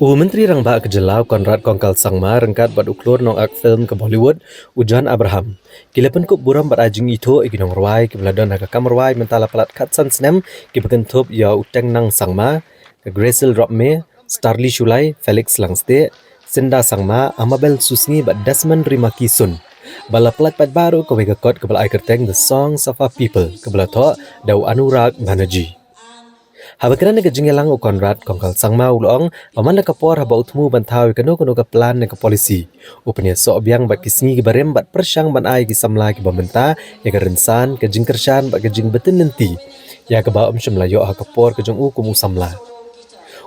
Menteri Rangba Kejelau Konrad Kongkal Sangma rengkat bat uklur nong ak film ke Bollywood Ujan Abraham. Kilapan kup buram bat ajing itu ikinong ruai ke beladon aga kamruai mentala pelat katsan snem ke bekentup ya uteng nang Sangma ke Grasil Ropme, Starly Shulai, Felix Langste, Sinda Sangma, Amabel Susni bat Desmond Rimaki Sun. Bala pelat pat baru ke wega kot ke bala kerteng The Songs of Our People ke bala to Dau Anurag Banerjee. Habakran nega jingelang u Konrad Kongkal Sangma ulong paman nega por haba utmu bantau ikano kono ke plan nega polisi. Upanya so biang bat kisni ke barem bat persyang ban ai ki samla ki bamenta ya ke rensan ke jingkersan bat ke jing betin nanti. Ya ke ba syamlayo ha ke por ke jong u kumu samla.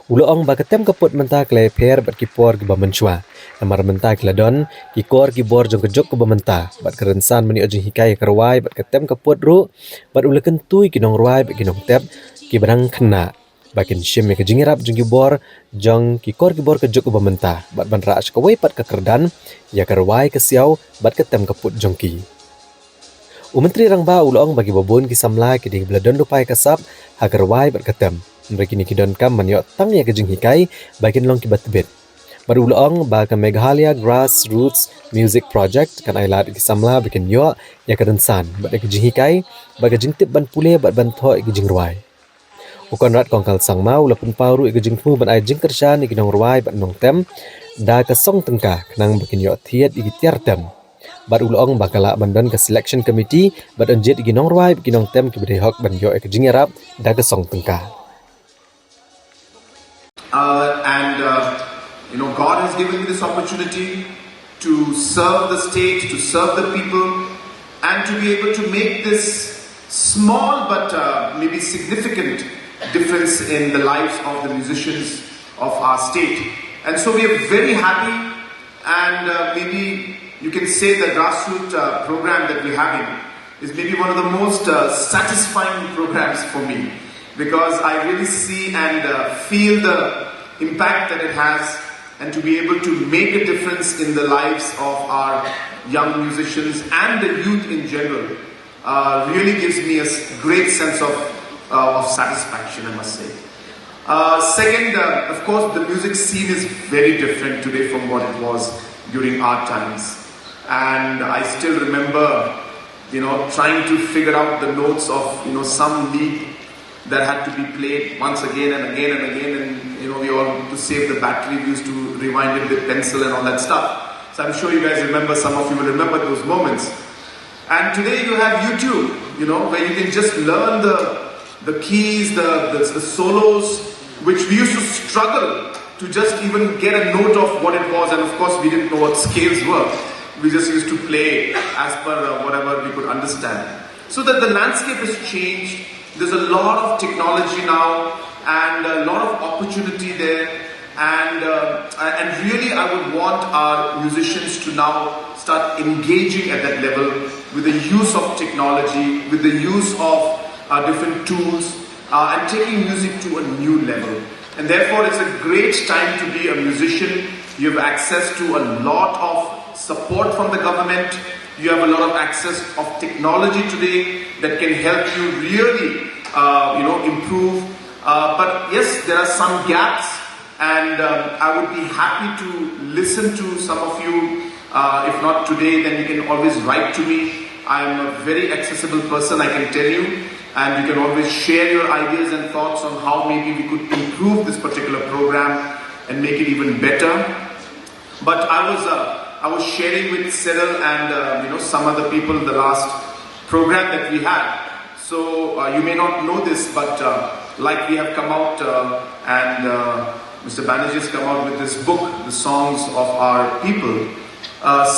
Ulong ba ketem keput menta kle per bat ki por ki bamenchwa. Namar menta ki ladon ki kor ki bor jong ke jok ke bamenta bat ke rensan meni ojing hikai ke ruai bat ketem keput ru bat uleken tui ki nong ruai bat ki nong tep ki barang kena bakin shim ke jingirap jung bor jong ki kor ke juk bamenta bat ban ra ke pat ke kerdan ya kerwai ke siau bat ketem keput jongki Menteri Rangba ulong bagi babun ki samla ki ding bladon rupai kasap ha kerwai bat ketem mereka ni kidon kam maniok tang ya ke jing hikai bakin long ki batbet bar ulong ba ke Meghalaya Grassroots Music Project kan ailat ki samla bakin yo ya kerensan bat ke jing hikai baga jing tip ban pule bat ban tho ki jing ruai Konrad Kongkal Sangma ulapun pauru ika jingmu ban ai jingkershan iki nong ruai ban nong tem da ka song tengka kenang bikin yo thiet iki tiar tem bat ulong bakala bandon ke selection committee bat anjet iki nong ruai iki nong tem ki bede hok ban yo ika jingerap da ka song tengka God has given me this opportunity to serve the state, to serve the people, and to be able to make this small but maybe significant difference in the lives of the musicians of our state. And so we are very happy, and maybe you can say the grassroots program that we're having is maybe one of the most satisfying programs for me, because I really see and feel the impact that it has, and to be able to make a difference in the lives of our young musicians and the youth in general really gives me a great sense of satisfaction, I must say. Second, of course, the music scene is very different today from what it was during our times. And I still remember, trying to figure out the notes of, some lead that had to be played once again and again and again. And, we all, to save the battery, we used to rewind it with pencil and all that stuff. So I'm sure you guys remember, some of you will remember those moments. And today you have YouTube, where you can just learn the keys, the solos, which we used to struggle to just even get a note of what it was. And of course, we didn't know what scales were. We just used to play as per whatever we could understand. So that the landscape has changed. There's a lot of technology now and a lot of opportunity there. And really, I would want our musicians to now start engaging at that level with the use of technology, with the use of different tools, and taking music to a new level. And therefore, it's a great time to be a musician. You have access to a lot of support from the government. You have a lot of access of technology today that can help you really, improve. But yes, there are some gaps, and I would be happy to listen to some of you. If not today, then you can always write to me. I'm a very accessible person, I can tell you, and you can always share your ideas and thoughts on how maybe we could improve this particular program and make it even better. But I was sharing with Cyril and some other people the last program that we had. So you may not know this, but like we have come out and Mr. Banerjee has come out with this book, The Songs of Our People.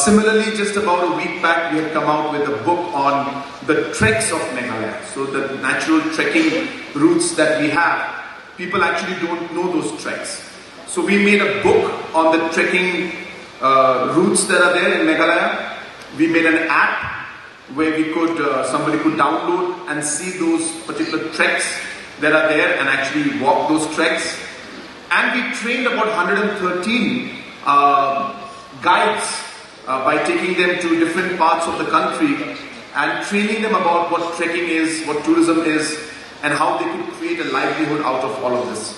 Similarly, just about a week back, we had come out with a book on the treks of Meghalaya. So the natural trekking routes that we have, people actually don't know those treks. So we made a book on the trekking routes that are there in Meghalaya. We made an app where we could somebody could download and see those particular treks that are there and actually walk those treks. And we trained about 113 guides by taking them to different parts of the country and training them about what trekking is, what tourism is, and how they could create a livelihood out of all of this.